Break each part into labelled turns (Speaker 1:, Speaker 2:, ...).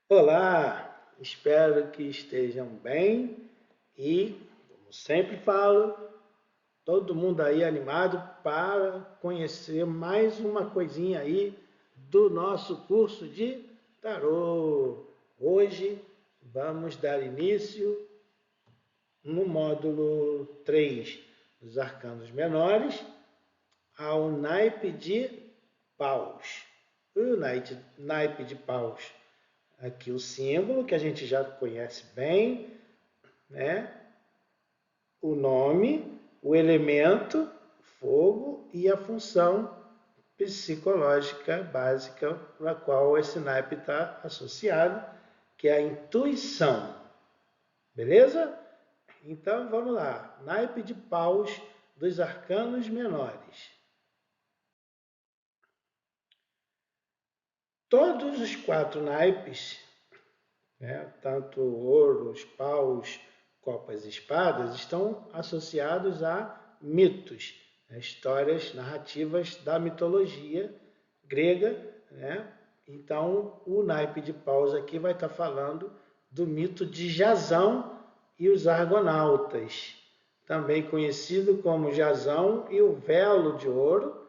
Speaker 1: Olá, espero que estejam bem e, como sempre falo, todo mundo aí animado para conhecer mais uma coisinha aí do nosso curso de tarô. Hoje vamos dar início no módulo 3 dos arcanos menores ao naipe de paus. O naipe de paus, aqui o símbolo que a gente já conhece bem, né? O nome, o elemento, fogo e a função psicológica básica para a qual esse naipe está associado, que é a intuição. Beleza? Então vamos lá. Naipe de paus dos arcanos menores. Todos os quatro naipes, né, tanto ouros, paus, copas e espadas, estão associados a mitos, né, histórias narrativas da mitologia grega. Né? Então, o naipe de paus aqui vai estar falando do mito de Jasão e os Argonautas, também conhecido como Jasão e o Velo de Ouro,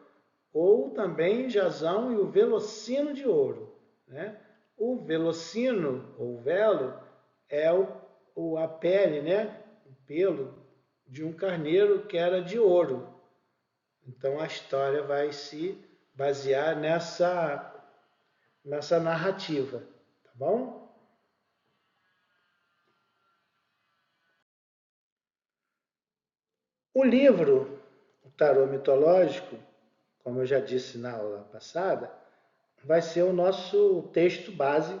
Speaker 1: ou também Jasão e o Velocino de Ouro. Né? O velocino, ou velo, é a pele, né? O pelo de um carneiro que era de ouro. Então a história vai se basear nessa narrativa, tá bom? O livro, o Tarô Mitológico, como eu já disse na aula passada, vai ser o nosso texto base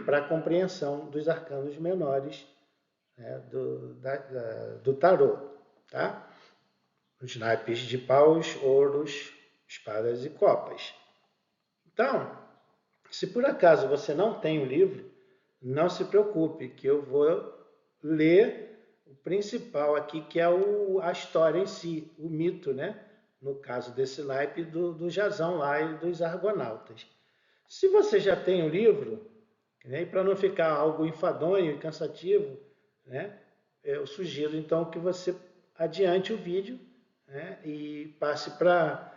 Speaker 1: para a compreensão dos arcanos menores, né, do tarô, tá? Os naipes de paus, ouros, espadas e copas. Então, se por acaso você não tem o livro, não se preocupe, que eu vou ler o principal aqui, que é a história em si, o mito, né? No caso desse naipe do Jasão lá e dos Argonautas. Se você já tem o livro, né, e para não ficar algo enfadonho e cansativo, né, eu sugiro então que você adiante o vídeo, né, e passe para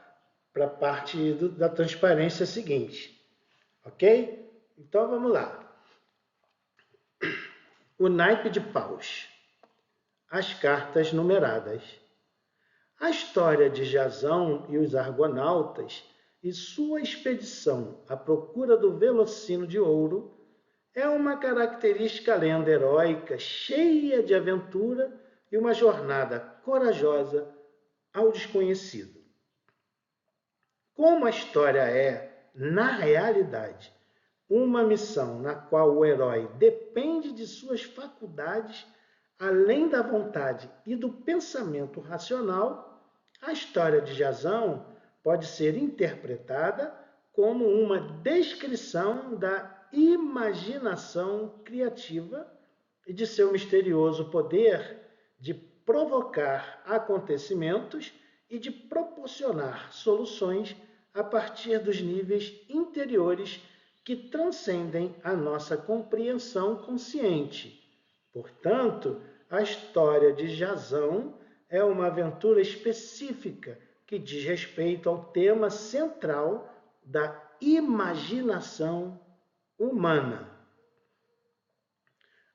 Speaker 1: a parte da transparência seguinte, ok? Então vamos lá. O naipe de paus. As cartas numeradas. A história de Jasão e os Argonautas e sua expedição à procura do Velocino de Ouro é uma característica lenda heróica, cheia de aventura e uma jornada corajosa ao desconhecido. Como a história é, na realidade, uma missão na qual o herói depende de suas faculdades, além da vontade e do pensamento racional, a história de Jasão pode ser interpretada como uma descrição da imaginação criativa e de seu misterioso poder de provocar acontecimentos e de proporcionar soluções a partir dos níveis interiores que transcendem a nossa compreensão consciente. Portanto, a história de Jasão é uma aventura específica que diz respeito ao tema central da imaginação humana.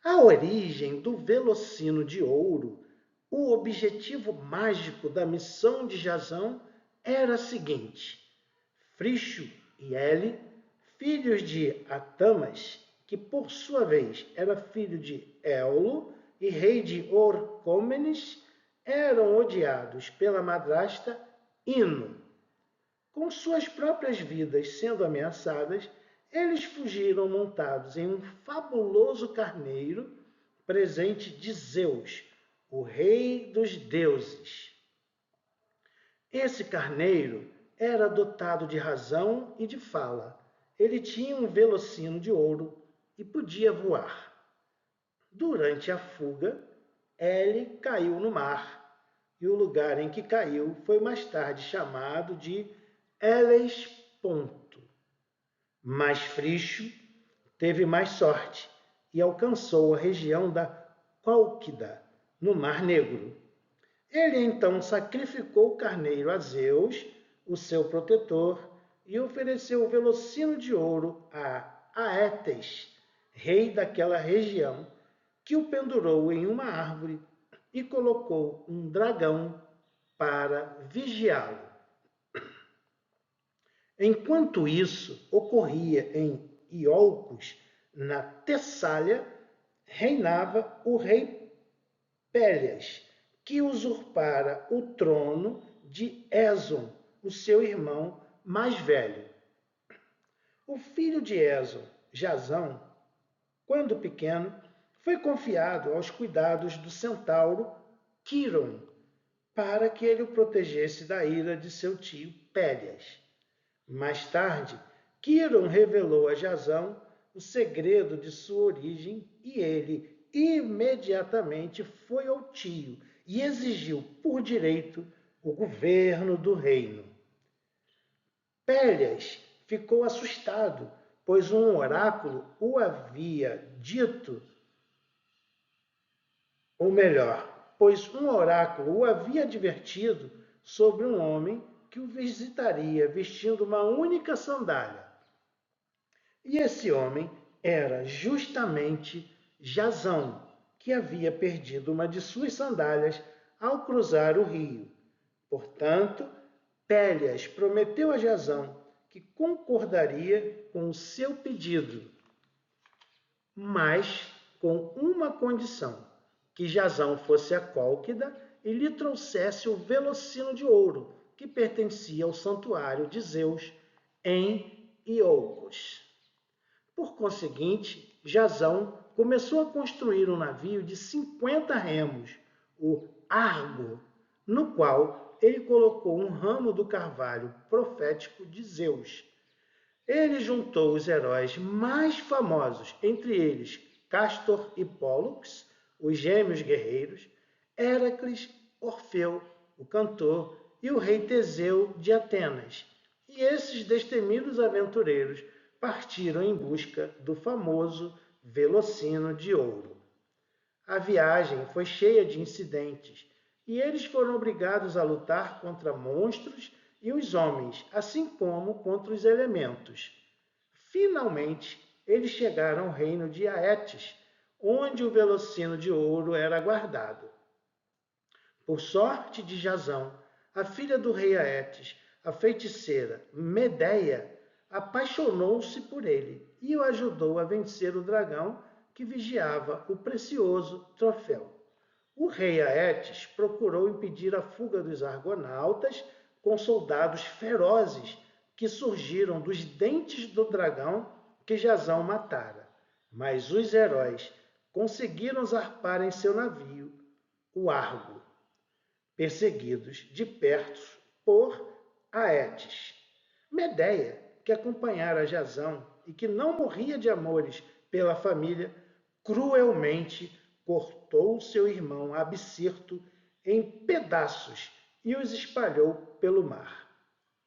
Speaker 1: A origem do Velocino de Ouro, o objetivo mágico da missão de Jasão era a seguinte: Fricho e Ele, filhos de Atamas, que por sua vez era filho de Éolo e rei de Orcômenes, eram odiados pela madrasta Ino. Com suas próprias vidas sendo ameaçadas, eles fugiram montados em um fabuloso carneiro, presente de Zeus, o rei dos deuses. Esse carneiro era dotado de razão e de fala. Ele tinha um velocino de ouro e podia voar. Durante a fuga, ele caiu no mar, e o lugar em que caiu foi mais tarde chamado de Hellesponto. Mas Fricho, teve mais sorte e alcançou a região da Cólquida, no Mar Negro. Ele então sacrificou o carneiro a Zeus, o seu protetor, e ofereceu o velocino de ouro a Aetes, rei daquela região, que o pendurou em uma árvore e colocou um dragão para vigiá-lo. Enquanto isso ocorria em Iolcos, na Tessália, reinava o rei Pélias, que usurpara o trono de Éson, o seu irmão mais velho. O filho de Éson, Jazão, quando pequeno, foi confiado aos cuidados do centauro Quiron, para que ele o protegesse da ira de seu tio Pélias. Mais tarde, Quiron revelou a Jazão o segredo de sua origem e ele imediatamente foi ao tio e exigiu por direito o governo do reino. Pélias ficou assustado, pois um oráculo o havia dito, ou melhor, pois um oráculo o havia advertido sobre um homem que o visitaria vestindo uma única sandália. E esse homem era justamente Jazão, que havia perdido uma de suas sandálias ao cruzar o rio. Portanto, Pélias prometeu a Jazão que concordaria com o seu pedido, mas com uma condição: que Jazão fosse a Cólquida e lhe trouxesse o velocino de ouro, que pertencia ao santuário de Zeus em Iolcos. Por conseguinte, Jazão começou a construir um navio de 50 remos, o Argo, no qual ele colocou um ramo do carvalho profético de Zeus. Ele juntou os heróis mais famosos, entre eles Castor e Pólux, os gêmeos guerreiros, Héracles, Orfeu, o cantor, e o rei Teseu de Atenas. E esses destemidos aventureiros partiram em busca do famoso velocino de ouro. A viagem foi cheia de incidentes, e eles foram obrigados a lutar contra monstros e os homens, assim como contra os elementos. Finalmente, eles chegaram ao reino de Aetes, onde o velocino de ouro era guardado. Por sorte de Jazão, a filha do rei Aetes, a feiticeira Medeia, apaixonou-se por ele e o ajudou a vencer o dragão que vigiava o precioso troféu. O rei Aetes procurou impedir a fuga dos argonautas com soldados ferozes que surgiram dos dentes do dragão que Jazão matara. Mas os heróis conseguiram zarpar em seu navio, o Argo, perseguidos de perto por Aetes. Medeia, que acompanhara Jazão e que não morria de amores pela família, cruelmente cortou seu irmão Absirto em pedaços e os espalhou pelo mar.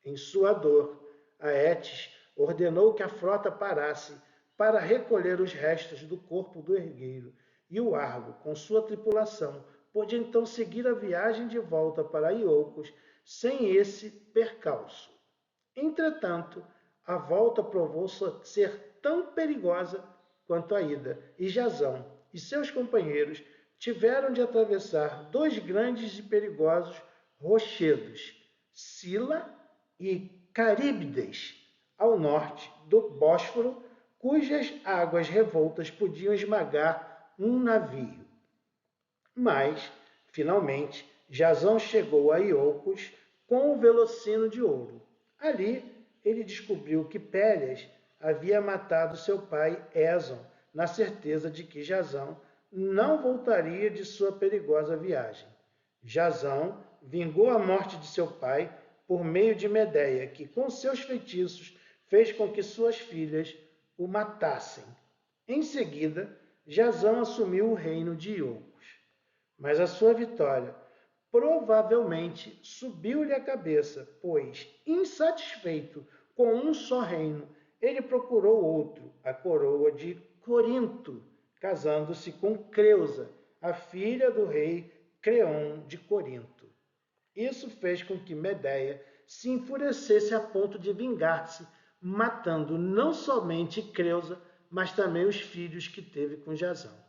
Speaker 1: Em sua dor, Aetes ordenou que a frota parasse para recolher os restos do corpo do ergueiro, e o Argo, com sua tripulação, pôde então seguir a viagem de volta para Iolcos sem esse percalço. Entretanto, a volta provou ser tão perigosa quanto a ida, e Jazão e seus companheiros tiveram de atravessar dois grandes e perigosos rochedos, Sila e Caríbides, ao norte do Bósforo, cujas águas revoltas podiam esmagar um navio. Mas, finalmente, Jazão chegou a Iolcos com o velocino de ouro. Ali, ele descobriu que Pélias havia matado seu pai Éson, na certeza de que Jazão não voltaria de sua perigosa viagem. Jazão vingou a morte de seu pai por meio de Medeia, que com seus feitiços fez com que suas filhas o matassem. Em seguida, Jazão assumiu o reino de Iolcos. Mas a sua vitória provavelmente subiu-lhe a cabeça, pois, insatisfeito com um só reino, ele procurou outro, a coroa de Corinto, casando-se com Creusa, a filha do rei Creon de Corinto. Isso fez com que Medeia se enfurecesse a ponto de vingar-se, matando não somente Creusa, mas também os filhos que teve com Jazão.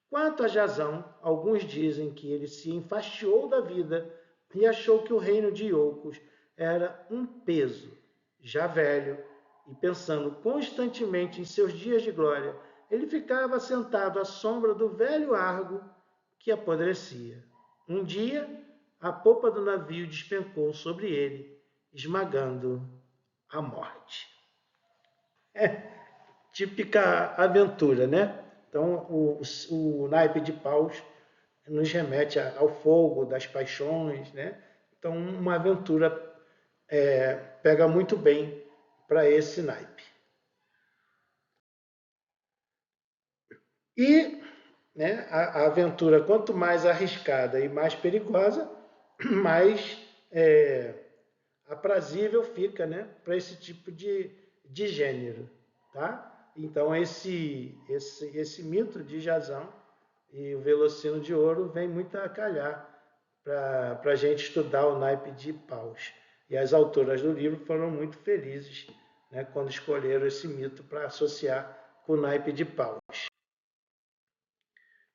Speaker 1: Quanto a Jazão, alguns dizem que ele se enfastiou da vida e achou que o reino de Iolcos era um peso. Já velho e pensando constantemente em seus dias de glória, ele ficava sentado à sombra do velho Argo que apodrecia. Um dia, a popa do navio despencou sobre ele, esmagando a morte. Típica aventura, né? Então, o naipe de paus nos remete ao fogo das paixões, né? Então, uma aventura pega muito bem para esse naipe. E, né, a aventura, quanto mais arriscada e mais perigosa, mais aprazível fica, né, para esse tipo de gênero, tá? Então esse mito de Jazão e o Velocino de Ouro vem muito a calhar para a gente estudar o naipe de paus. E as autoras do livro foram muito felizes, né, quando escolheram esse mito para associar com o naipe de paus.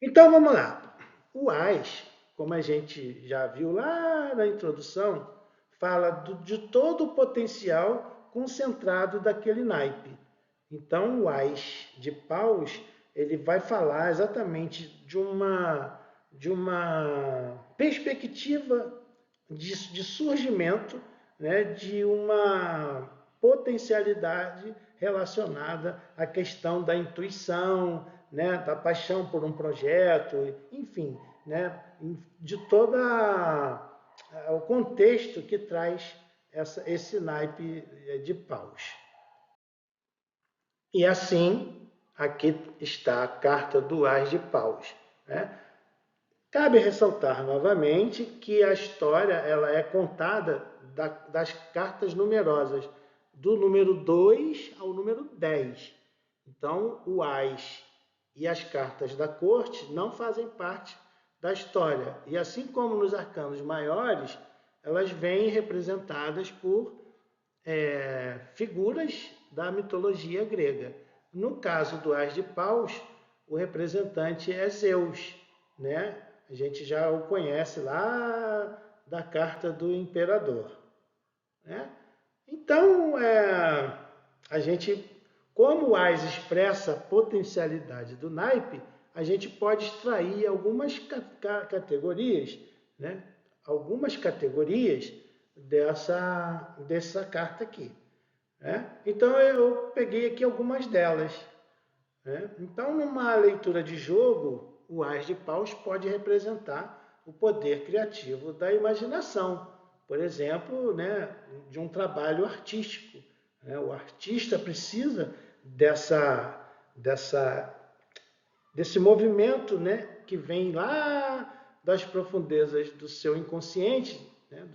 Speaker 1: Então vamos lá. O AIS, como a gente já viu lá na introdução, fala de todo o potencial concentrado daquele naipe. Então o AIS de paus, ele vai falar exatamente de uma perspectiva de surgimento, né, de uma potencialidade relacionada à questão da intuição, né, da paixão por um projeto, enfim, né, de todo o contexto que traz esse naipe de paus. E assim, aqui está a carta do As de Paus, né? Cabe ressaltar novamente que a história ela é contada das cartas numerosas, do número 2 ao número 10. Então, o As e as cartas da corte não fazem parte da história. E assim como nos arcanos maiores, elas vêm representadas por figuras da mitologia grega. No caso do As de Paus, o representante é Zeus, né? A gente já o conhece lá da carta do imperador, né? Então, a gente, como o As expressa a potencialidade do naipe, a gente pode extrair algumas categorias, né? Algumas categorias dessa carta aqui, né? Então, eu peguei aqui algumas delas, né? Então, numa leitura de jogo, o As de Paus pode representar o poder criativo da imaginação, por exemplo, né, de um trabalho artístico, né? O artista precisa desse movimento, né, que vem lá das profundezas do seu inconsciente, né,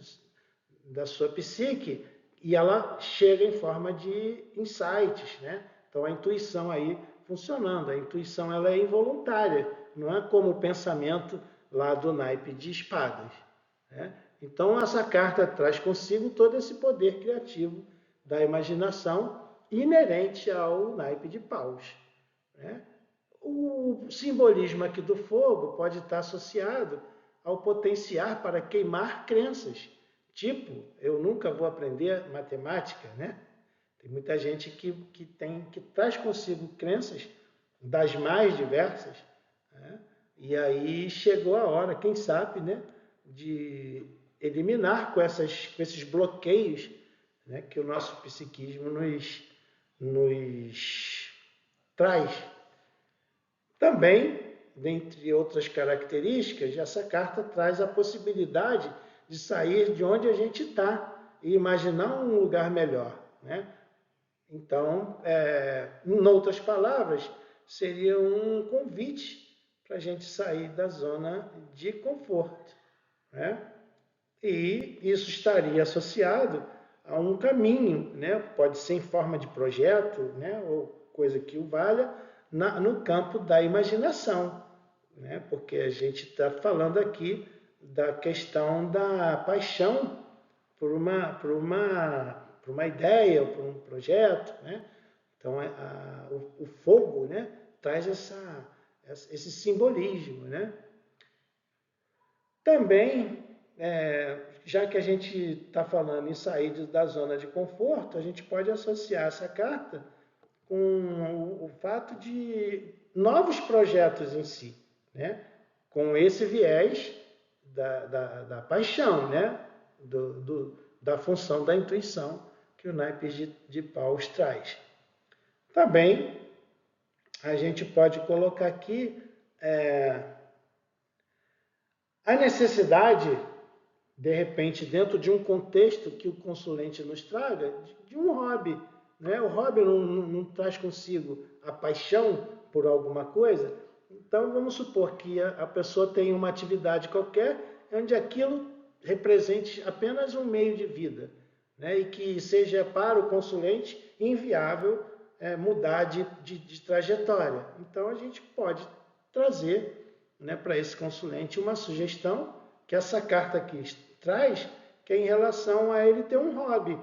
Speaker 1: da sua psique, e ela chega em forma de insights, né? Então a intuição aí funcionando. A intuição ela é involuntária, não é como o pensamento lá do naipe de espadas, né? Então essa carta traz consigo todo esse poder criativo da imaginação inerente ao naipe de paus, né? O simbolismo aqui do fogo pode estar associado ao potenciar para queimar crenças. Tipo, eu nunca vou aprender matemática, né? Tem muita gente que traz consigo crenças das mais diversas, né? E aí chegou a hora, quem sabe, né, de eliminar com esses bloqueios, né, que o nosso psiquismo nos traz. Também, dentre outras características, essa carta traz a possibilidade de sair de onde a gente está e imaginar um lugar melhor, né? Então, em outras palavras, seria um convite para a gente sair da zona de conforto, né? E isso estaria associado a um caminho, né? Pode ser em forma de projeto, né? Ou coisa que o valha, no campo da imaginação, né? Porque a gente está falando aqui da questão da paixão por uma ideia, por um projeto, né? Então, o fogo, né, traz esse simbolismo, né? Também, já que a gente está falando em sair da zona de conforto, a gente pode associar essa carta com o fato de novos projetos em si, né? Com esse viés da paixão, né? Da função da intuição que o naipe de paus traz. Também a gente pode colocar aqui a necessidade, de repente, dentro de um contexto que o consulente nos traga, de um hobby. Né? O hobby não traz consigo a paixão por alguma coisa. Então, vamos supor que a pessoa tem uma atividade qualquer, onde aquilo represente apenas um meio de vida, né? E que seja para o consulente inviável mudar de trajetória. Então, a gente pode trazer, né, para esse consulente uma sugestão que essa carta aqui traz, que é em relação a ele ter um hobby,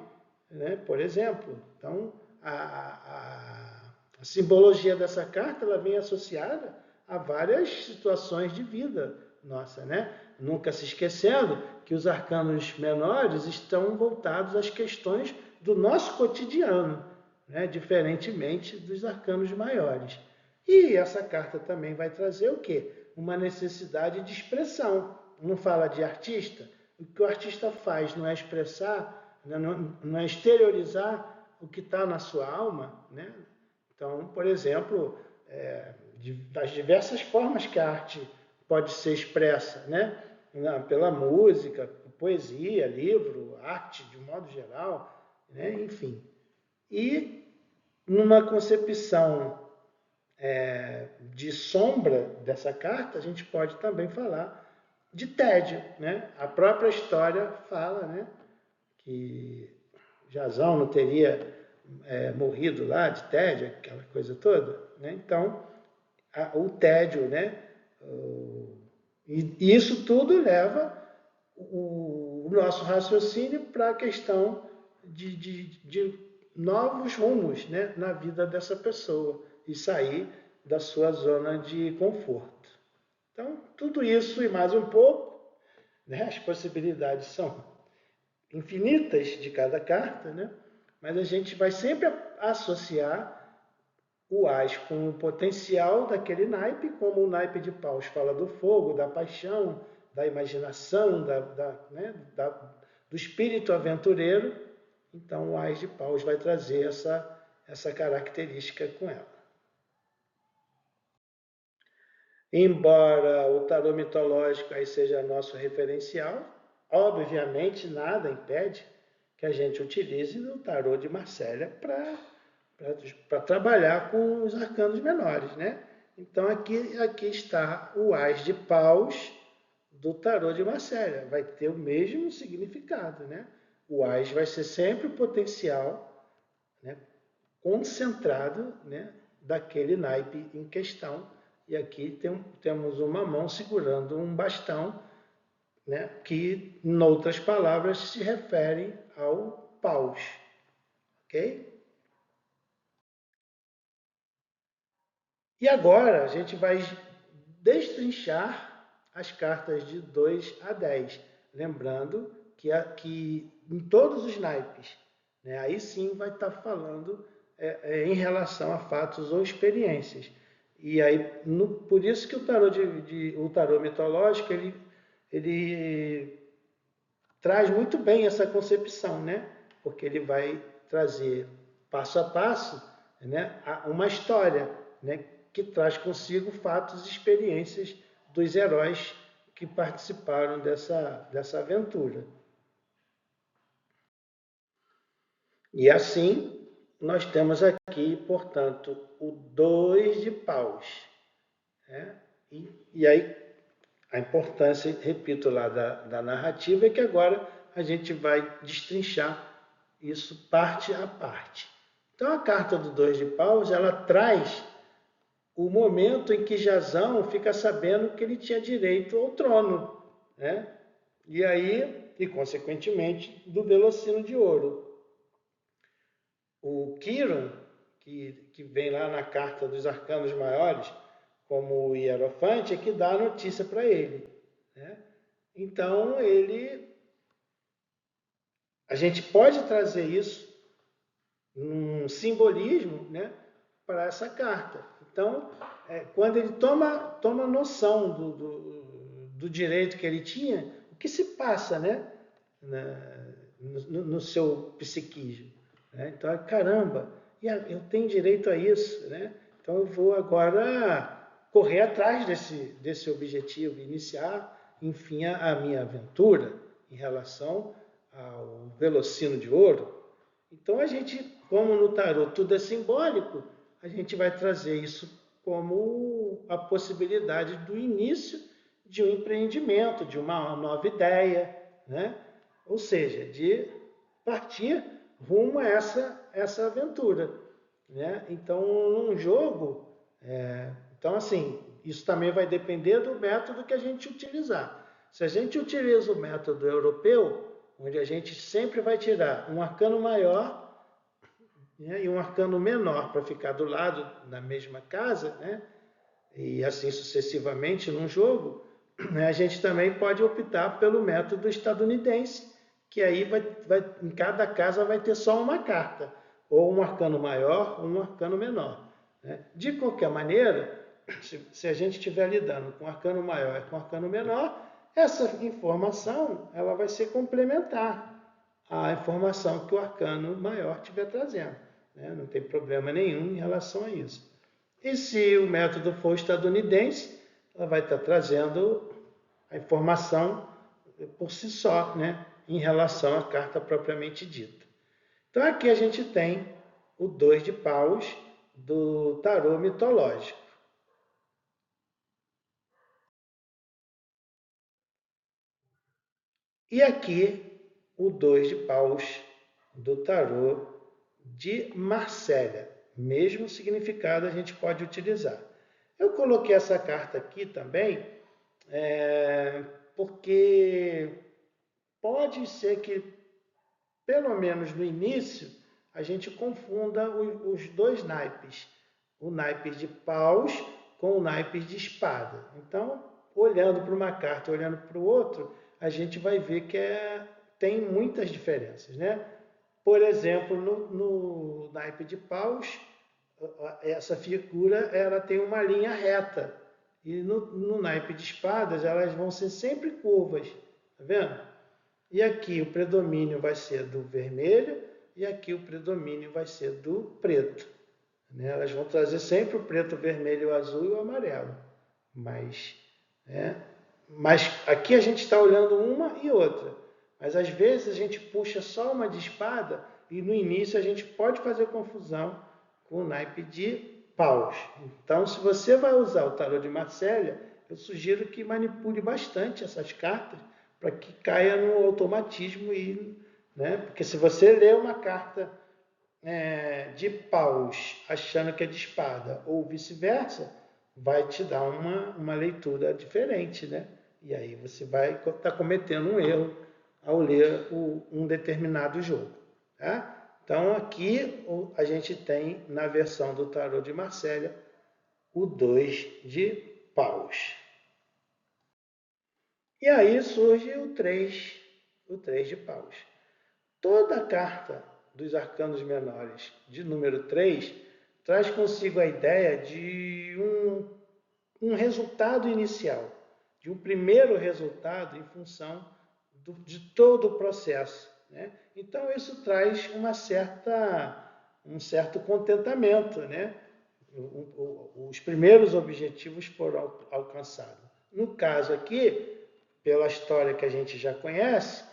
Speaker 1: né? Por exemplo. Então, a simbologia dessa carta ela vem associada a várias situações de vida nossa, né? Nunca se esquecendo que os arcanos menores estão voltados às questões do nosso cotidiano, né? Diferentemente dos arcanos maiores. E essa carta também vai trazer o quê? Uma necessidade de expressão. Não fala de artista? O que o artista faz não é expressar, não é exteriorizar o que está na sua alma, né? Então, por exemplo, das diversas formas que a arte pode ser expressa, né? Pela música, poesia, livro, arte de um modo geral, né? Enfim. E numa concepção de sombra dessa carta, a gente pode também falar de tédio, né? A própria história fala, né, que Jasão não teria morrido lá de tédio, aquela coisa toda, né? Então, o tédio, né? E isso tudo leva o nosso raciocínio para a questão de novos rumos, né, na vida dessa pessoa e sair da sua zona de conforto. Então, tudo isso e mais um pouco, né, as possibilidades são infinitas de cada carta, né, mas a gente vai sempre associar o as com o potencial daquele naipe, como o naipe de paus fala do fogo, da paixão, da imaginação, né, do espírito aventureiro. Então, o as de paus vai trazer essa característica com ela. Embora o tarô mitológico aí seja nosso referencial, obviamente nada impede que a gente utilize o tarô de Marselha para trabalhar com os arcanos menores, né? Então, aqui está o as de paus do tarô de Marselha. Vai ter o mesmo significado, né? O as vai ser sempre o potencial, né, concentrado, né, daquele naipe em questão. E aqui temos uma mão segurando um bastão, né, que, em outras palavras, se refere ao paus. Ok? E agora a gente vai destrinchar as cartas de 2 a 10. Lembrando que em todos os naipes, né, aí sim vai estar falando em relação a fatos ou experiências. E aí, por isso que o tarô mitológico ele traz muito bem essa concepção, né? Porque ele vai trazer passo a passo, né, uma história, né, que traz consigo fatos e experiências dos heróis que participaram dessa aventura. E assim, nós temos aqui, portanto, o 2 de paus. Né? E aí, a importância, repito lá, da narrativa é que agora a gente vai destrinchar isso parte a parte. Então a carta do 2 de paus, ela traz o momento em que Jazão fica sabendo que ele tinha direito ao trono, né? E aí, e consequentemente, do Velocino de Ouro. O Quiron, que vem lá na carta dos arcanos maiores, como o Hierofante, é que dá a notícia para ele, né? Então, a gente pode trazer isso, um simbolismo, né, para essa carta. Então, quando ele toma noção do direito que ele tinha, o que se passa, né, no seu psiquismo, né? Então, caramba, eu tenho direito a isso, né? Então eu vou agora correr atrás desse objetivo, iniciar, enfim, a minha aventura em relação ao Velocino de Ouro. Então a gente, como no tarô tudo é simbólico, a gente vai trazer isso como a possibilidade do início de um empreendimento, de uma nova ideia, né? Ou seja, de partir rumo a essa aventura, né? Então, num jogo, então assim, isso também vai depender do método que a gente utilizar. Se a gente utiliza o método europeu, onde a gente sempre vai tirar um arcano maior, né, e um arcano menor para ficar do lado na mesma casa, né, e assim sucessivamente num jogo, né, a gente também pode optar pelo método estadunidense, que aí em cada casa vai ter só uma carta, ou um arcano maior ou um arcano menor, né? De qualquer maneira, se a gente estiver lidando com arcano maior e com arcano menor, essa informação ela vai ser complementar à informação que o arcano maior estiver trazendo, né? Não tem problema nenhum em relação a isso. E se o método for estadunidense, ela vai estar trazendo a informação por si só, né, em relação à carta propriamente dita. Então aqui a gente tem o 2 de paus do tarô mitológico. E aqui o 2 de paus do tarô de Marsella. Mesmo significado a gente pode utilizar. Eu coloquei essa carta aqui também porque pode ser que, pelo menos no início, a gente confunda os dois naipes. O naipe de paus com o naipe de espada. Então, olhando para uma carta e olhando para o outro, a gente vai ver que tem muitas diferenças, né? Por exemplo, no naipe de paus, essa figura ela tem uma linha reta. E no naipe de espadas, elas vão ser sempre curvas. Tá vendo? E aqui o predomínio vai ser do vermelho e aqui o predomínio vai ser do preto. Né? Elas vão trazer sempre o preto, o vermelho, o azul e o amarelo. Mas aqui a gente está olhando uma e outra. Mas às vezes a gente puxa só uma de espada e no início a gente pode fazer confusão com o naipe de paus. Então, se você vai usar o tarô de Marsella, eu sugiro que manipule bastante essas cartas para que caia no automatismo né? Porque se você lê uma carta de paus achando que é de espada ou vice-versa, vai te dar uma leitura diferente, né? E aí você vai estar cometendo um erro ao ler um determinado jogo, tá? Então aqui a gente tem na versão do tarô de Marsella o 2 de paus. E aí surge o 3 de paus. Toda carta dos arcanos menores de número 3 traz consigo a ideia de um resultado inicial, de um primeiro resultado em função de todo o processo, né? Então isso traz um certo contentamento, né? Os primeiros objetivos foram alcançados. No caso aqui, pela história que a gente já conhece,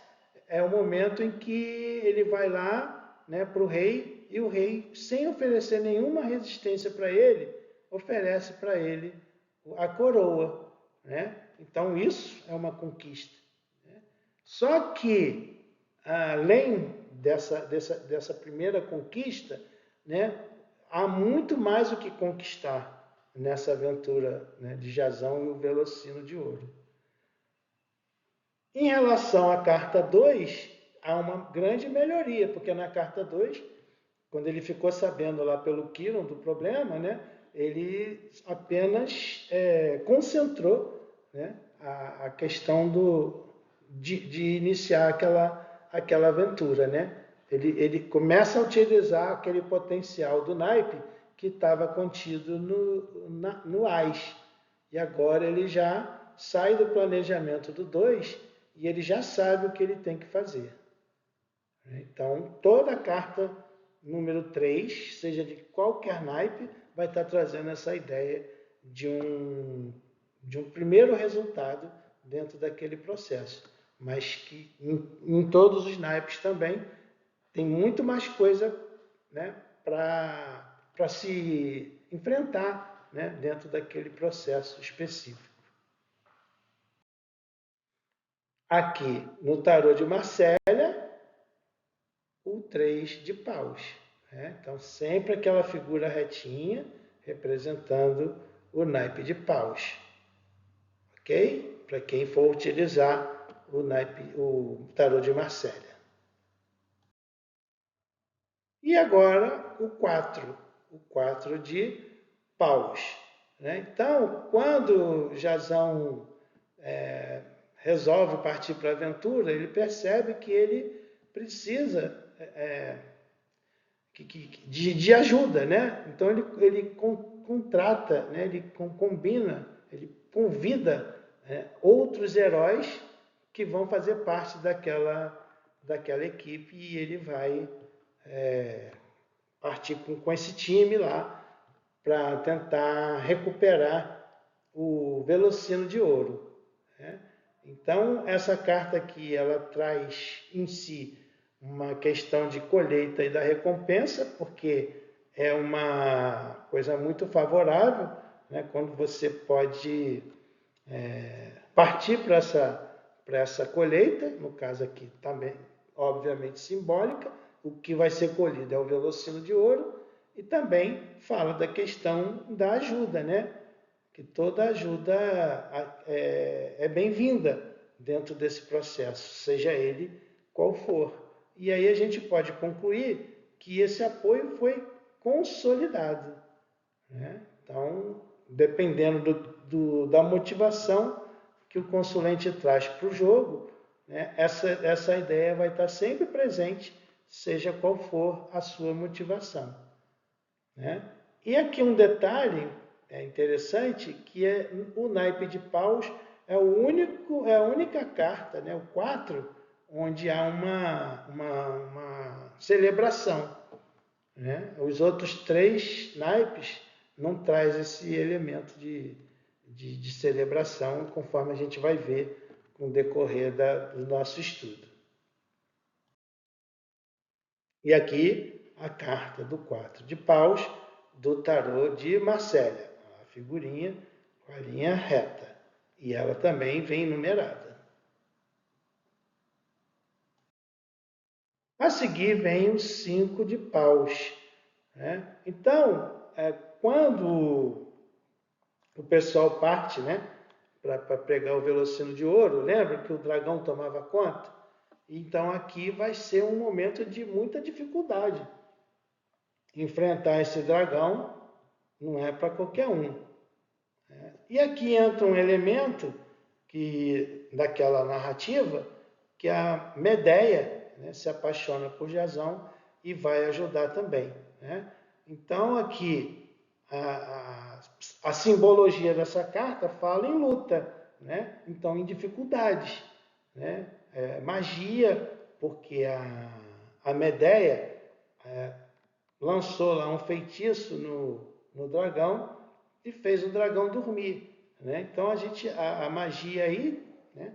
Speaker 1: é o momento em que ele vai lá, né, para o rei, e o rei, sem oferecer nenhuma resistência para ele, oferece para ele a coroa, né? Então isso é uma conquista, né? Só que, além dessa primeira conquista, né, há muito mais o que conquistar nessa aventura, né, de Jazão e o Velocino de Ouro. Em relação à carta 2, há uma grande melhoria, porque na carta 2, quando ele ficou sabendo lá pelo Kiron do problema, né, ele apenas concentrou, né, a questão de iniciar aquela aventura, né? Ele começa a utilizar aquele potencial do naipe que estava contido no AIS. E agora ele já sai do planejamento do 2 e ele já sabe o que ele tem que fazer. Então, toda carta número 3, seja de qualquer naipe, vai estar trazendo essa ideia de um primeiro resultado dentro daquele processo. Mas que em todos os naipes também tem muito mais coisa, né, para se enfrentar, né, dentro daquele processo específico. Aqui no tarô de Marcélia, o 3 de paus. Né? Então, sempre aquela figura retinha representando o naipe de paus. Ok? Para quem for utilizar o tarô de Marcélia. E agora o 4 de paus. Né? Então, quando Jazão resolve partir para a aventura, ele percebe que ele precisa de ajuda, né? Então ele contrata, né? Ele combina, ele convida, né, outros heróis que vão fazer parte daquela equipe e ele vai partir com esse time lá para tentar recuperar o Velocino de Ouro. Né? Então, essa carta aqui, ela traz em si uma questão de colheita e da recompensa, porque é uma coisa muito favorável, né? Quando você pode partir para essa colheita, no caso aqui também, obviamente simbólica, o que vai ser colhido é o Velocino de Ouro, e também fala da questão da ajuda, né? Que toda ajuda é bem-vinda dentro desse processo, seja ele qual for. E aí a gente pode concluir que esse apoio foi consolidado. Né? Então, dependendo da motivação que o consulente traz para o jogo, né, essa ideia vai estar sempre presente, seja qual for a sua motivação. Né? E aqui um detalhe interessante, que é o naipe de paus é a única carta, né, o 4, onde há uma celebração. Né? Os outros 3 naipes não traz esse elemento de celebração, conforme a gente vai ver com o decorrer do nosso estudo. E aqui a carta do 4 de paus do tarô de Marcélia, a figurinha com a linha reta. E ela também vem numerada. A seguir vem o 5 de paus. Né? Então, quando o pessoal parte, né, para pegar o Velocino de Ouro, lembra que o dragão tomava conta? Então aqui vai ser um momento de muita dificuldade. Enfrentar esse dragão não é para qualquer um. E aqui entra um elemento daquela narrativa, que a Medeia, né, se apaixona por Jazão e vai ajudar também. Né? Então aqui a simbologia dessa carta fala em luta, né? Então em dificuldades. Né? Magia, porque a Medeia lançou lá um feitiço no dragão e fez o dragão dormir. Né? Então a magia aí, né?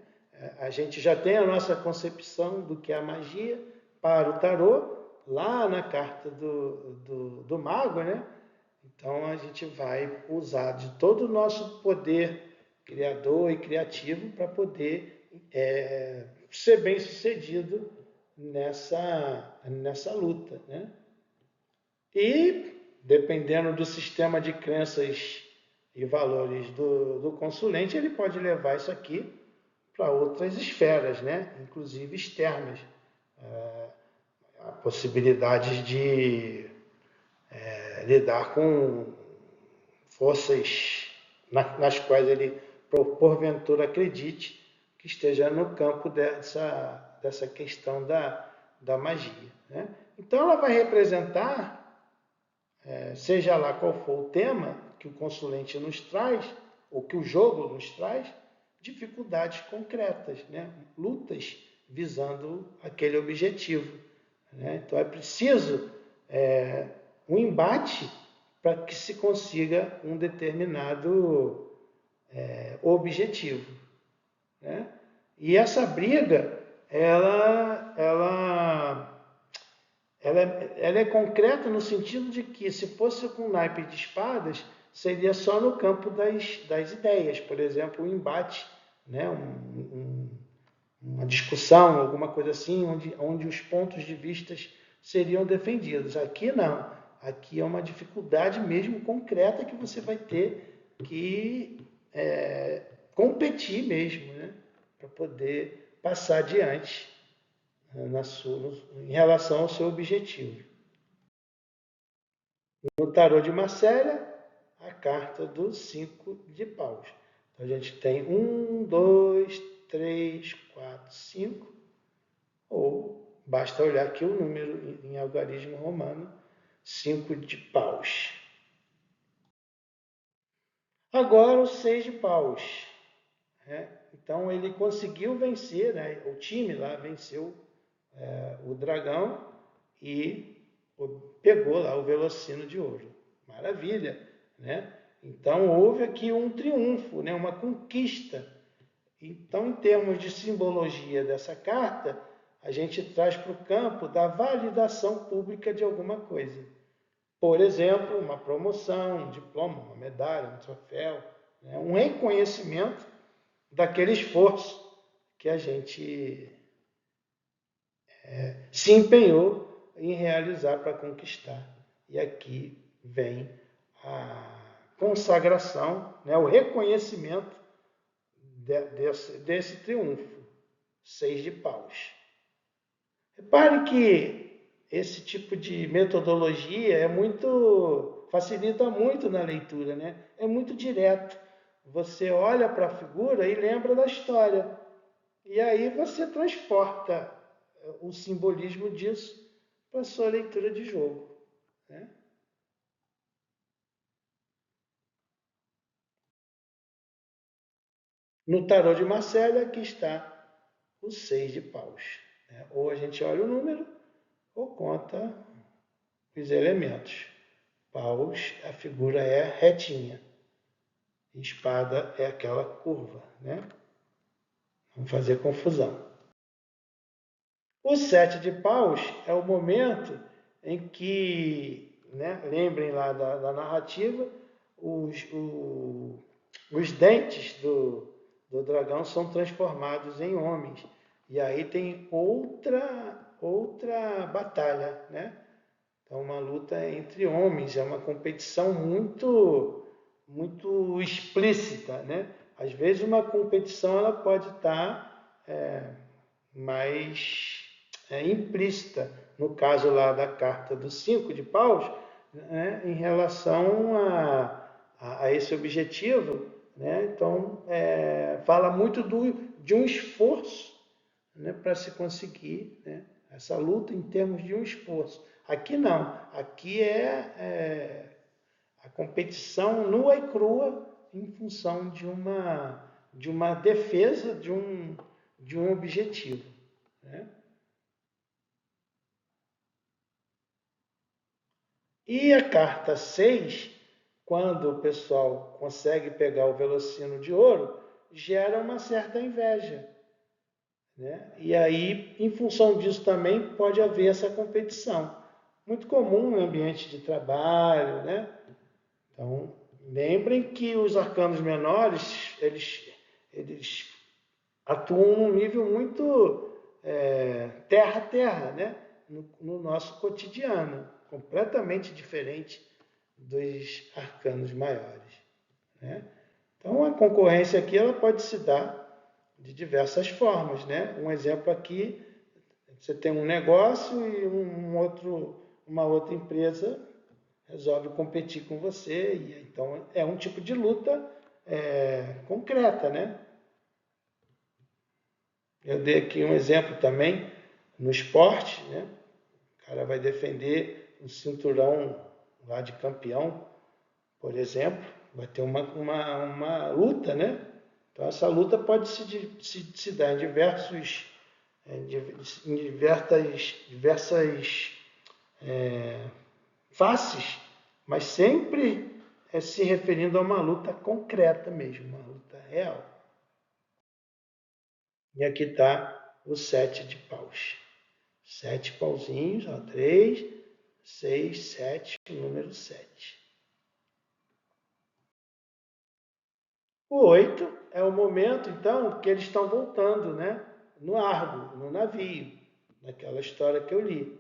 Speaker 1: A gente já tem a nossa concepção do que é a magia para o tarô, lá na carta do mago, né? Então a gente vai usar de todo o nosso poder criador e criativo para poder ser bem sucedido nessa luta, né? E, dependendo do sistema de crenças e valores do consulente, ele pode levar isso aqui para outras esferas, né? Inclusive externas. Há possibilidades de lidar com forças nas quais ele, porventura, acredite que esteja no campo dessa questão da magia, né? Então, ela vai representar, seja lá qual for o tema que o consulente nos traz, ou que o jogo nos traz, dificuldades concretas, né? Lutas visando aquele objetivo, né? Então, é preciso um embate para que se consiga um determinado objetivo, né? E essa briga, ela é concreta no sentido de que, se fosse com naipe de espadas, seria só no campo das ideias, por exemplo, um embate, né? Uma discussão, alguma coisa assim, onde os pontos de vista seriam defendidos. Aqui não. Aqui é uma dificuldade mesmo concreta que você vai ter que competir mesmo, né? Para poder passar adiante em relação ao seu objetivo. No tarô de Marcélia, a carta dos 5 de paus. Então, a gente tem 1, 2, 3, 4, 5, ou basta olhar aqui o número em algarismo romano, 5 de paus. Agora o 6 de paus. Então ele conseguiu vencer, né? O time lá venceu o dragão e pegou lá o velocino de ouro. Maravilha, né? Então houve aqui um triunfo, né? Uma conquista. Então, em termos de simbologia dessa carta, a gente traz para o campo da validação pública de alguma coisa. Por exemplo, uma promoção, um diploma, uma medalha, um troféu, né? Um reconhecimento daquele esforço que a gente se empenhou em realizar para conquistar. E aqui vem a consagração, né? O reconhecimento desse triunfo. 6 de paus. Repare que esse tipo de metodologia facilita muito na leitura, né? É muito direto. Você olha para a figura e lembra da história. E aí você transporta o simbolismo disso para a sua leitura de jogo, né? No tarô de Marcélia, aqui está o 6 de paus, né? Ou a gente olha o número, ou conta os elementos. Paus, a figura é retinha. Espada é aquela curva, né? Não fazer confusão. O 7 de paus é o momento em que, né, lembrem lá da narrativa, os dentes do dragão são transformados em homens. E aí tem outra batalha, né? Então, uma luta entre homens, é uma competição muito explícita, né? Às vezes uma competição ela pode estar mais implícita. No caso lá da carta dos 5 de paus, né? Em relação a esse objetivo, né? Então, fala muito de um esforço, né? Para se conseguir, né? Essa luta em termos de um esforço. Aqui não, aqui a competição nua e crua em função de uma defesa de um objetivo, né? E a carta 6, quando o pessoal consegue pegar o velocino de ouro, gera uma certa inveja, né? E aí, em função disso também, pode haver essa competição. Muito comum no ambiente de trabalho, né? Então, lembrem que os arcanos menores, eles atuam num nível muito terra a terra, né? No nosso cotidiano, completamente diferente dos arcanos maiores, né? Então, a concorrência aqui ela pode se dar de diversas formas, né? Um exemplo aqui, você tem um negócio e uma outra empresa resolve competir com você, e então é um tipo de luta concreta, né? Eu dei aqui um exemplo também no esporte, né? O cara vai defender um cinturão lá de campeão, por exemplo, vai ter uma luta, né? Então, essa luta pode se dar em diversas faces, mas sempre se referindo a uma luta concreta mesmo, uma luta real. E aqui está o 7 de paus. 7 pauzinhos, ó, 3, 6, 7, número 7. O 8 é o momento, então, que eles estão voltando, né? No Argo, no navio, naquela história que eu li,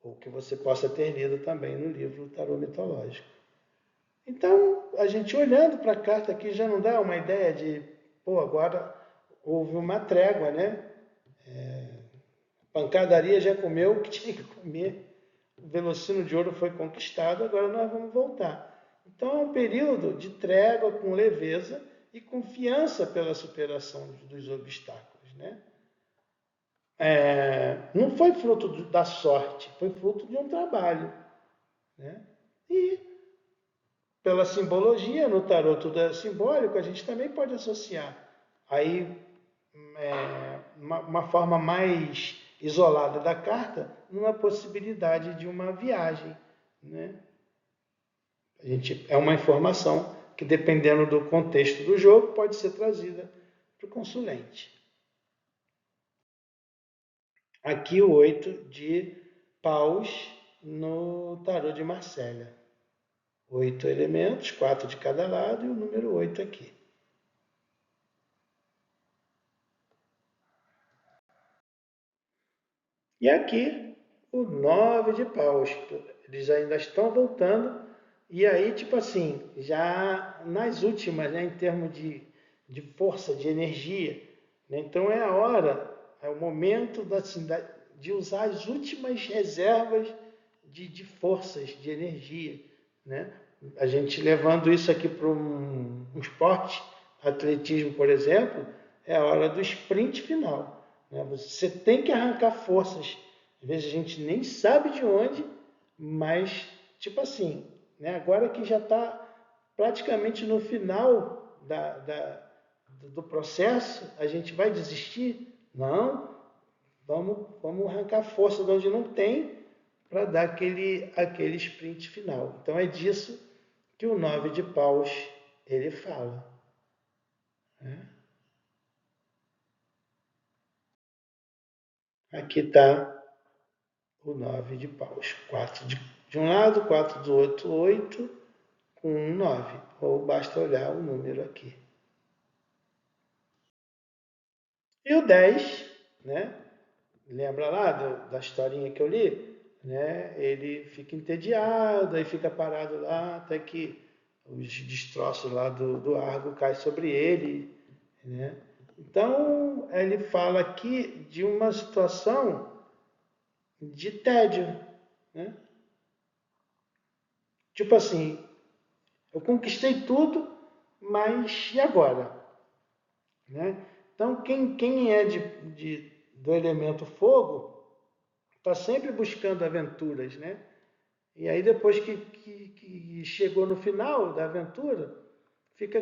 Speaker 1: ou que você possa ter lido também no livro Tarô Mitológico. Então, a gente olhando para a carta aqui já não dá uma ideia de, pô, agora houve uma trégua, né? Pancadaria já comeu o que tinha que comer, o Velocino de Ouro foi conquistado, agora nós vamos voltar. Então é um período de trégua com leveza e confiança pela superação dos obstáculos, né? Não foi fruto da sorte, foi fruto de um trabalho, né? E pela simbologia, no tarô tudo é simbólico, a gente também pode associar. Aí, uma forma mais isolada da carta, numa possibilidade de uma viagem, né? É uma informação que, dependendo do contexto do jogo, pode ser trazida para o consulente. Aqui o 8 de paus no tarô de Marselha. 8 elementos, 4 de cada lado e o número 8 aqui. E aqui o 9 de paus. Eles ainda estão voltando. E aí, tipo assim, já nas últimas, né, em termos de força, de energia. Né? Então é a hora, é o momento de usar as últimas reservas de forças, de energia. Né? A gente levando isso aqui para um esporte, atletismo, por exemplo, é a hora do sprint final. Né? Você tem que arrancar forças. Às vezes a gente nem sabe de onde, mas, tipo assim, né? Agora que já está praticamente no final do processo, a gente vai desistir? Não, vamos arrancar força de onde não tem para dar aquele sprint final. Então é disso que o 9 de paus ele fala. Né? Aqui está o 9 de paus. 4 de um lado, 4 do outro, 8, com um 9. Ou basta olhar o número aqui. E o 10, né? Lembra lá da historinha que eu li? Né? Ele fica entediado, aí fica parado lá até que os destroços lá do Argo caem sobre ele. Né? Então, ele fala aqui de uma situação de tédio. Né? Tipo assim, eu conquistei tudo, mas e agora? Né? Então, quem é do elemento fogo está sempre buscando aventuras, né? E aí depois que chegou no final da aventura, fica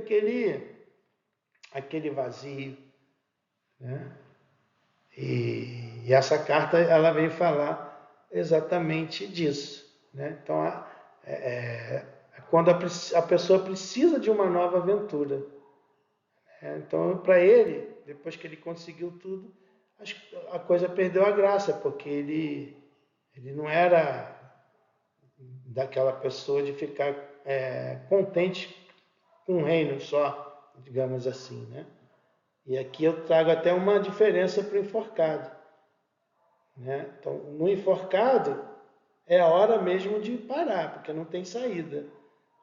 Speaker 1: aquele vazio, né? E essa carta ela vem falar exatamente disso, né? Então quando a pessoa precisa de uma nova aventura, né? Então para ele, depois que ele conseguiu tudo, a coisa perdeu a graça, porque ele não era daquela pessoa de ficar contente com um reino só, digamos assim, né? E aqui eu trago até uma diferença para o enforcado, né? Então, no enforcado é a hora mesmo de parar, porque não tem saída.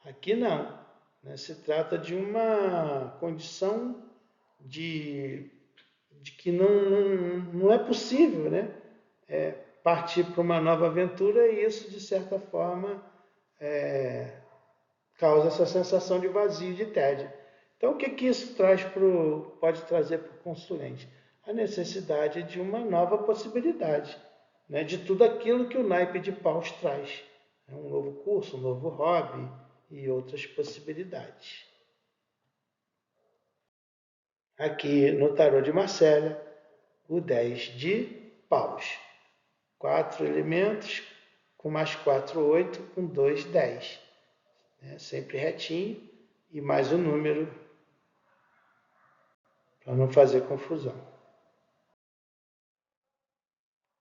Speaker 1: Aqui não, né? Se trata de uma condição de, de que não é possível, né? Partir para uma nova aventura e isso, de certa forma, causa essa sensação de vazio, de tédio. Então, o que, que isso pode trazer para o consulente? A necessidade de uma nova possibilidade, né, de tudo aquilo que o naipe de paus traz. Um novo curso, um novo hobby e outras possibilidades. Aqui no tarô de Marcélia, o 10 de paus. 4 elementos, com mais 4, 8, com 2, 10. Sempre retinho e mais o número para não fazer confusão.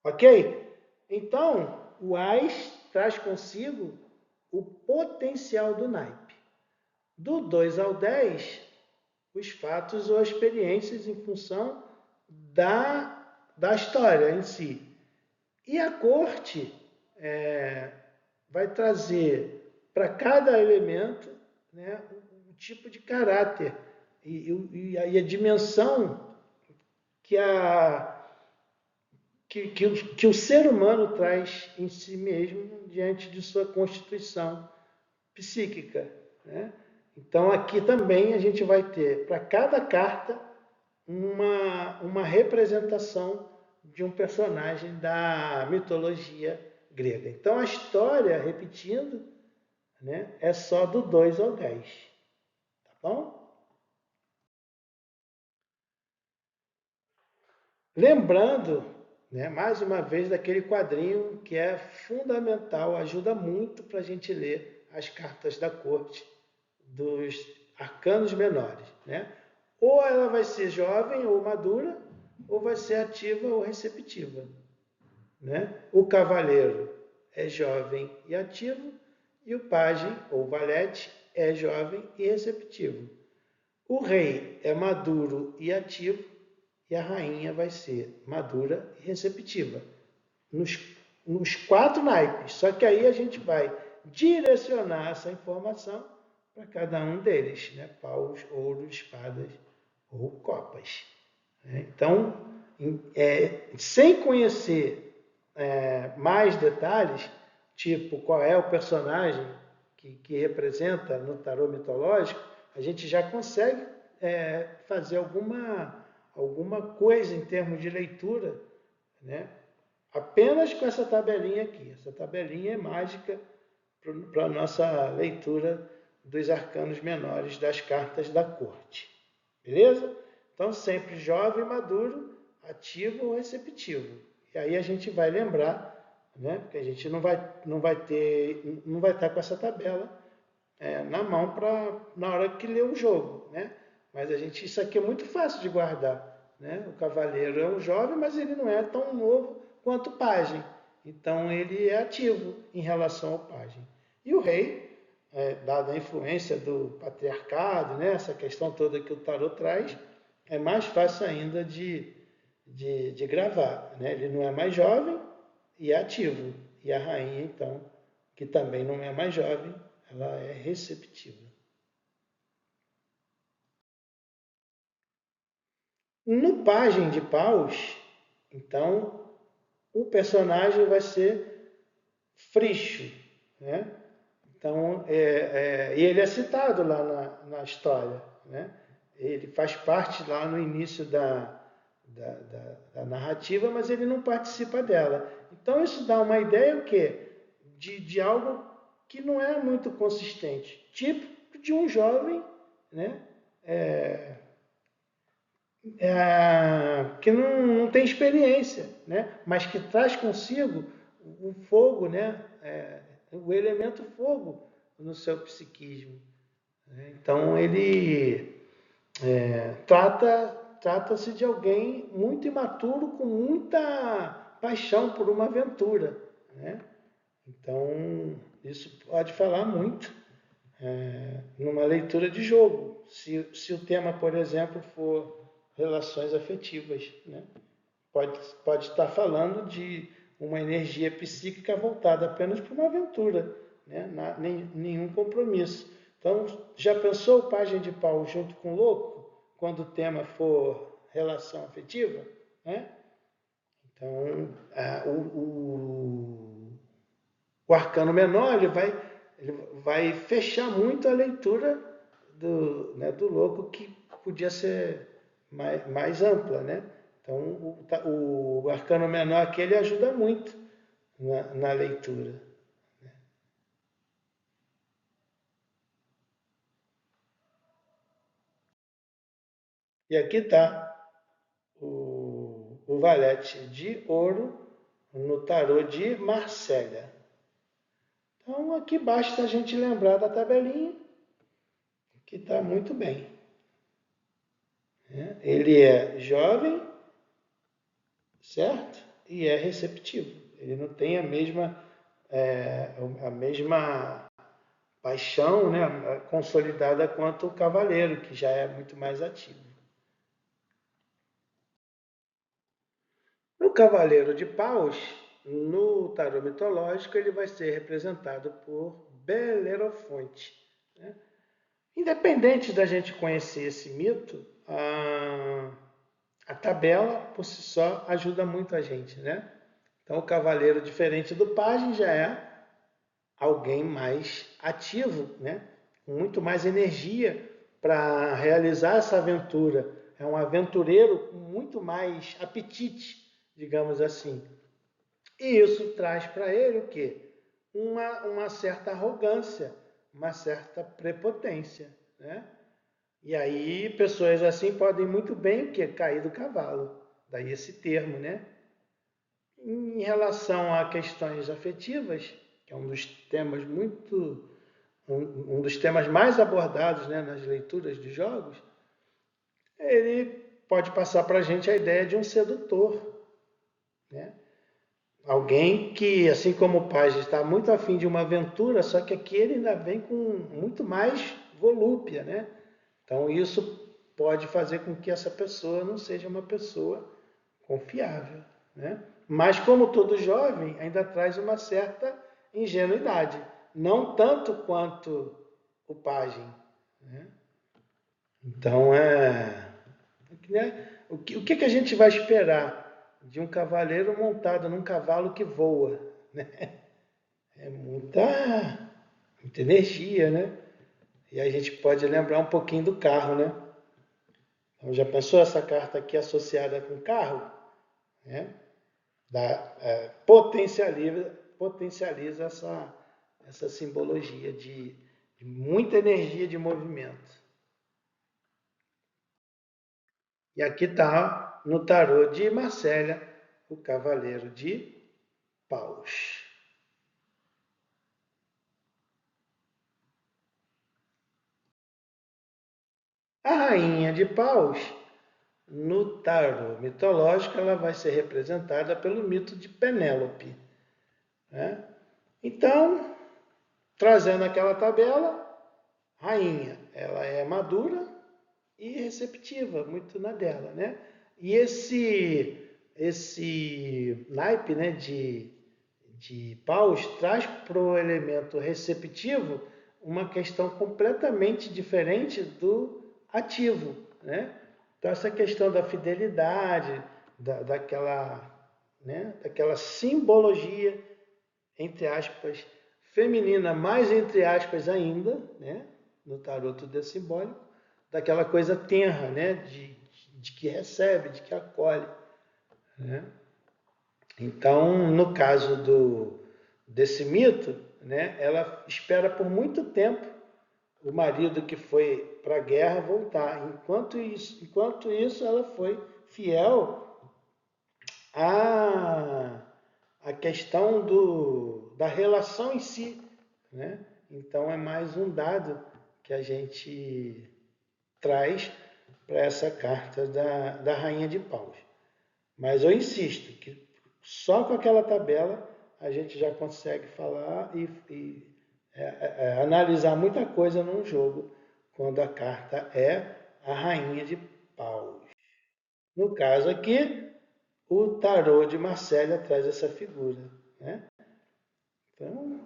Speaker 1: Ok? Então, o AS traz consigo o potencial do naipe. Do 2 ao 10, os fatos ou experiências em função da história em si. E a corte vai trazer para cada elemento, né, um tipo de caráter e a dimensão que que o ser humano traz em si mesmo diante de sua constituição psíquica, né? Então aqui também a gente vai ter para cada carta uma representação de um personagem da mitologia grega. Então a história, repetindo, né, é só do 2 ao 10. Tá bom? Lembrando, né, mais uma vez, daquele quadrinho que é fundamental, ajuda muito para a gente ler as cartas da corte dos arcanos menores. Né? Ou ela vai ser jovem ou madura, ou vai ser ativa ou receptiva. Né? O cavaleiro é jovem e ativo, e o pajem ou valete é jovem e receptivo. O rei é maduro e ativo, e a rainha vai ser madura e receptiva. Nos 4 naipes. Só que aí a gente vai direcionar essa informação para cada um deles, né? Paus, ouros, espadas ou copas. Então, sem conhecer mais detalhes, tipo qual é o personagem que representa no tarô mitológico, a gente já consegue fazer alguma coisa em termos de leitura, né? Apenas com essa tabelinha aqui. Essa tabelinha é mágica para a nossa leitura dos arcanos menores das cartas da corte. Beleza? Então, sempre jovem, maduro, ativo ou receptivo. E aí a gente vai lembrar, né? Porque a gente não vai estar com essa tabela na mão na hora que lê o jogo, né? Mas isso aqui é muito fácil de guardar, né? O cavaleiro é um jovem, mas ele não é tão novo quanto o pajem. Então ele é ativo em relação ao pajem. E o rei, dada a influência do patriarcado, né? Essa questão toda que o tarot traz, é mais fácil ainda de gravar, né? Ele não é mais jovem e é ativo. E a rainha, então, que também não é mais jovem, ela é receptiva. No pajem de paus, então, o personagem vai ser Fricho, né? Então, e ele é citado lá na história, né? Ele faz parte lá no início da narrativa, mas ele não participa dela. Então, isso dá uma ideia o quê? De algo que não é muito consistente, tipo de um jovem, né? Que não tem experiência, né? Mas que traz consigo o fogo, né? O elemento fogo no seu psiquismo. Né? Então ele trata-se de alguém muito imaturo com muita paixão por uma aventura. Né? Então isso pode falar muito numa leitura de jogo. Se o tema, por exemplo, for relações afetivas, né? Pode estar falando de uma energia psíquica voltada apenas para uma aventura, né? Nenhum compromisso. Então, já pensou o pajem de pau junto com o louco, quando o tema for relação afetiva? Né? Então, o arcano menor ele vai fechar muito a leitura do louco, que podia ser mais ampla, né? Então, o arcano menor aqui ele ajuda muito na leitura. E aqui está o valete de ouro no tarô de Marsella. Então, aqui basta a gente lembrar da tabelinha, que está muito bem. Ele é jovem, certo? E é receptivo. Ele não tem a mesma paixão, né, consolidada quanto o cavaleiro, que já é muito mais ativo. No cavaleiro de paus, no tarô mitológico, ele vai ser representado por Belerofonte, né? Independente da gente conhecer esse mito, a tabela por si só ajuda muito a gente, né? Então, o cavaleiro, diferente do pajem, já é alguém mais ativo, né? Com muito mais energia para realizar essa aventura. É um aventureiro com muito mais apetite, digamos assim. E isso traz para ele o quê? Uma certa arrogância, uma certa prepotência, né? E aí pessoas assim podem muito bem o quê? Cair do cavalo. Daí esse termo, né? Em relação a questões afetivas, que é um dos temas um dos temas mais abordados, né, nas leituras de jogos, ele pode passar para a gente a ideia de um sedutor, né? Alguém que, assim como o Page, está muito afim de uma aventura, só que aqui ele ainda vem com muito mais volúpia, né? Então isso pode fazer com que essa pessoa não seja uma pessoa confiável, né? Mas como todo jovem, ainda traz uma certa ingenuidade, não tanto quanto o pajem, né? Então né? O que a gente vai esperar de um cavaleiro montado num cavalo que voa, né? É muita energia, né? E a gente pode lembrar um pouquinho do carro, né? Então, já pensou essa carta aqui associada com carro? Né? Potencializa essa simbologia de muita energia de movimento. E aqui está no tarô de Marsella o cavaleiro de paus. A rainha de paus, no tarô mitológico, ela vai ser representada pelo mito de Penélope, né? Então, trazendo aquela tabela, rainha, ela é madura e receptiva, muito na dela, né? E esse naipe, né, de paus traz para o elemento receptivo uma questão completamente diferente do ativo, né? Então essa questão da fidelidade, daquela simbologia, entre aspas, feminina, mais entre aspas ainda, né? No tarô tudo é simbólico, daquela coisa tenra, né? De que recebe, de que acolhe, né? Então, no caso desse mito, né? Ela espera por muito tempo o marido que foi para a guerra voltar. Enquanto isso, ela foi fiel à, à questão da relação em si, né? Então é mais um dado que a gente traz para essa carta da Rainha de Paus. Mas eu insisto que só com aquela tabela a gente já consegue falar e analisar muita coisa num jogo quando a carta é a Rainha de Paus. No caso aqui, o tarô de Marselha traz essa figura, né? Então,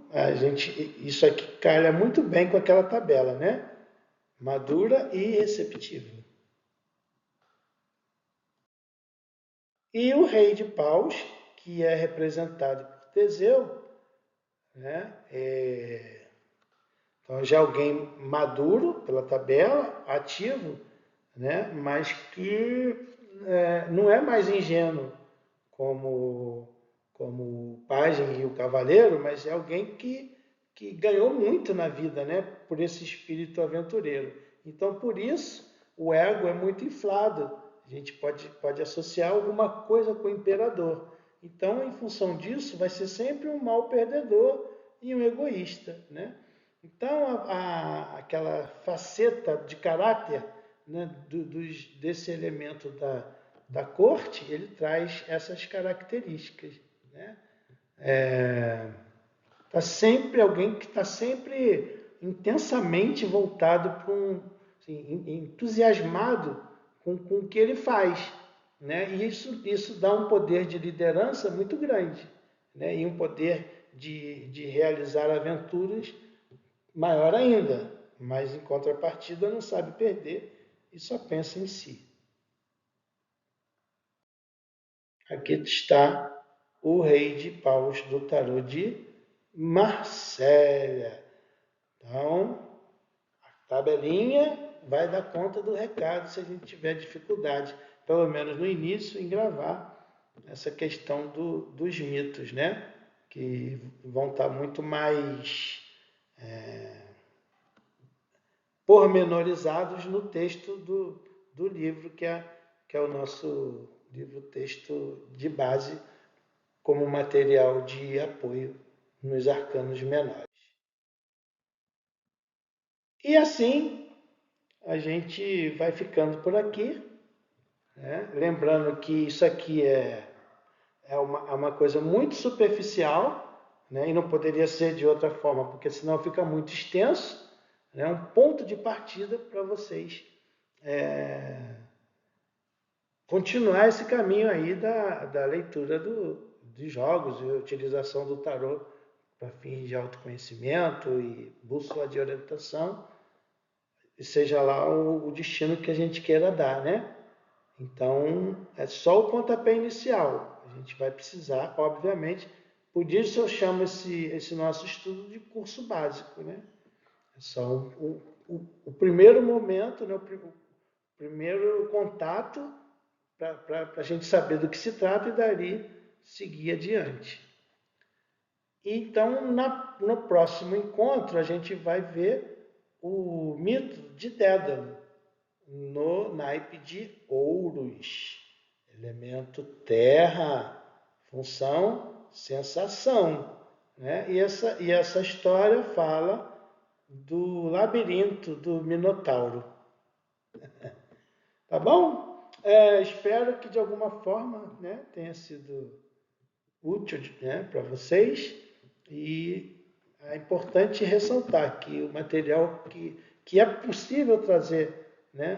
Speaker 1: isso aqui calha muito bem com aquela tabela, né? Madura e receptiva. E o rei de paus, que é representado por Teseu, né? Então, já alguém maduro pela tabela, ativo, né? Mas que não é mais ingênuo como o pajem e o cavaleiro, mas é alguém que ganhou muito na vida, né? Por esse espírito aventureiro. Então, por isso, o ego é muito inflado. A gente pode associar alguma coisa com o imperador. Então, em função disso, vai ser sempre um mal perdedor e um egoísta, né? Então, aquela faceta de caráter, né, desse elemento da corte, ele traz essas características, né? Tá sempre alguém que está sempre intensamente voltado para assim, entusiasmado com o que ele faz, né? E isso dá um poder de liderança muito grande, né? E um poder de realizar aventuras maior ainda, mas em contrapartida não sabe perder e só pensa em si. Aqui está o rei de paus do tarô de Marsella. Então, a tabelinha vai dar conta do recado se a gente tiver dificuldade, pelo menos no início, em gravar essa questão dos mitos, né? Que vão estar muito mais pormenorizados no texto do livro, que é o nosso livro-texto de base, como material de apoio nos arcanos menores. E assim a gente vai ficando por aqui, né? Lembrando que isso aqui é uma coisa muito superficial, né? E não poderia ser de outra forma, porque senão fica muito extenso. É um ponto de partida para vocês continuar esse caminho aí da leitura de jogos e utilização do tarô para fins de autoconhecimento e bússola de orientação, e seja lá o destino que a gente queira dar, né? Então, é só o pontapé inicial. A gente vai precisar, obviamente, por isso eu chamo esse nosso estudo de curso básico, né? É só o primeiro momento, né? O primeiro contato para a gente saber do que se trata e dali seguir adiante. Então, no próximo encontro, a gente vai ver o mito de Dédalo, no naipe de ouros, elemento terra, função sensação, né? E essa história fala do labirinto do Minotauro. Tá bom? Espero que de alguma forma, né, tenha sido útil, né, para vocês, e é importante ressaltar que o material que é possível trazer, né,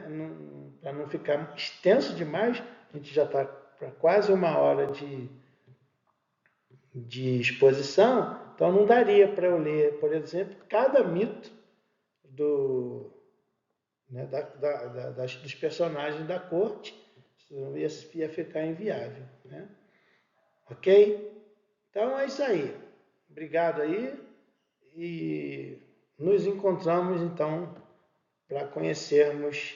Speaker 1: para não ficar extenso demais, a gente já está para quase 1 hora de exposição, então não daria para eu ler, por exemplo, cada mito né, dos personagens da corte, senão ia ficar inviável, né? Ok? Então é isso aí. Obrigado aí e nos encontramos então para conhecermos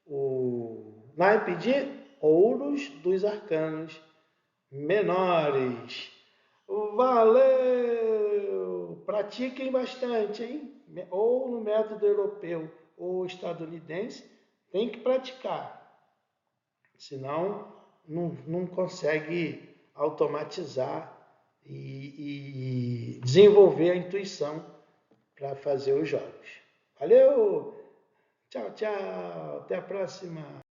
Speaker 1: o naipe de ouros dos arcanos menores. Valeu! Pratiquem bastante, hein? Ou no método europeu ou estadunidense, tem que praticar. Senão não consegue automatizar e desenvolver a intuição para fazer os jogos. Valeu! Tchau, tchau! Até a próxima!